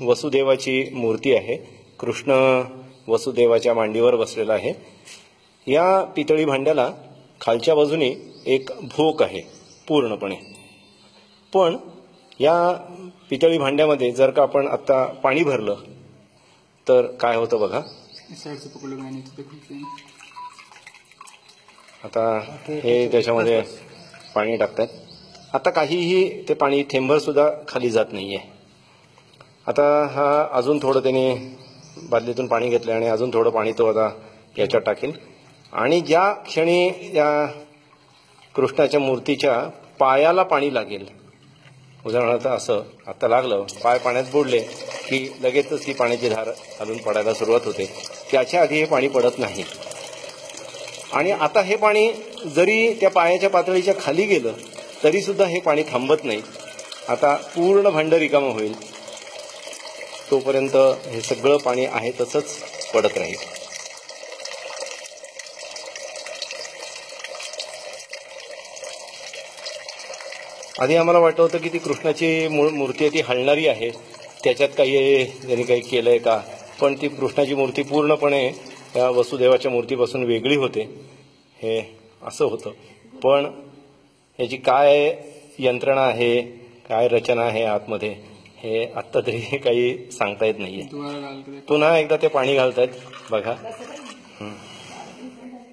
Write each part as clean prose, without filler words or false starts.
वसुदेवाची मूर्ती आहे. कृष्ण वसुदेवाच्या मांडीवर बसलेला आहे. या पितळी भांड्याला खालच्या बाजूने एक भोक आहे पूर्णपणे. पण या पितळी भांड्यामध्ये जर का आपण आता पाणी भरलं तर काय होतं बघा. आता हे त्याच्यामध्ये पाणी टाकतात. आता काहीही ते पाणी थेंबर सुद्धा खाली जात नाहीये. आता हा अजून थोडं त्याने बादलीतून पाणी घेतलं आणि अजून थोडं पाणी तो आता याच्यात टाकेल. आणि ज्या क्षणी या कृष्णाच्या मूर्तीच्या पायाला पाणी लागेल, उदाहरणार्थ असं आता लागलं, पाय पाण्यात बुडले की लगेचच ही पाण्याची धार खालून पडायला सुरुवात होते. त्याच्या आधी हे पाणी पडत नाही. आणि आता हे पाणी जरी त्या पायाच्या पातळीच्या खाली गेलं तरी सुद्धा हे पाणी थांबत नाही. आता पूर्ण भांड रिकामं होईल तोपर्यंत हे सगळं पाणी आहे तसंच पडत राहील. आधी आम्हाला वाटत होतं की ती कृष्णाची मूर्ती आहे ती हलणारी आहे, त्याच्यात त्यांनी काही केलंय का. पण ती कृष्णाची मूर्ती पूर्णपणे त्या वसुदेवाच्या मूर्तीपासून वेगळी होते. हे असं होतं. पण याची काय यंत्रणा आहे, काय रचना आहे आतमध्ये, हे आत्ता तरी काही सांगता येत नाहीये. पुन्हा एकदा ते पाणी घालतायत बघा.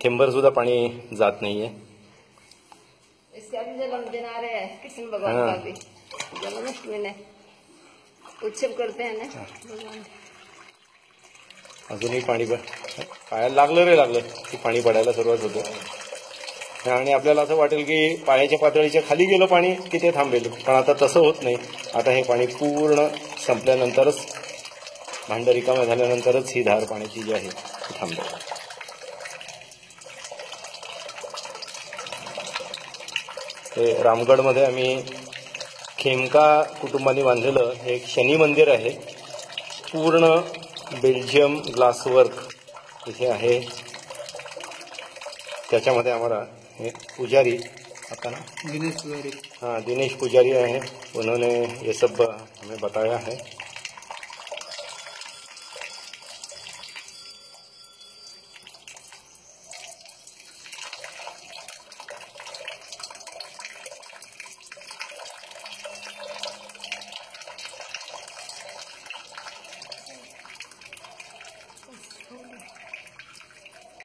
थेंबर सुद्धा पाणी जात नाहीये. अजूनही पाणी पायाला लागलं रे लागलं की पाणी पडायला सुरुवात होते. आणि आपल्याला असं वाटेल की पायाच्या पातळीच्या खाली गेलं पाणी की ते थांबेल. पण आता तसं होत नाही. आता हे पाणी पूर्ण संपल्यानंतरच, भांड रिकामं झाल्यानंतरच ही धार पाण्याची जी आहे ती थांबेल. हे रामगडमध्ये आम्ही खेमका कुटुंबाने बांधलेलं हे एक शनी मंदिर आहे. पूर्ण बेल्जियम ग्लासवर्क इथे आहे. त्याच्यामध्ये आम्हाला हे पुजारी आता ना दिनेश पुजारी है, उन्होंने ये सब हमें बताया है.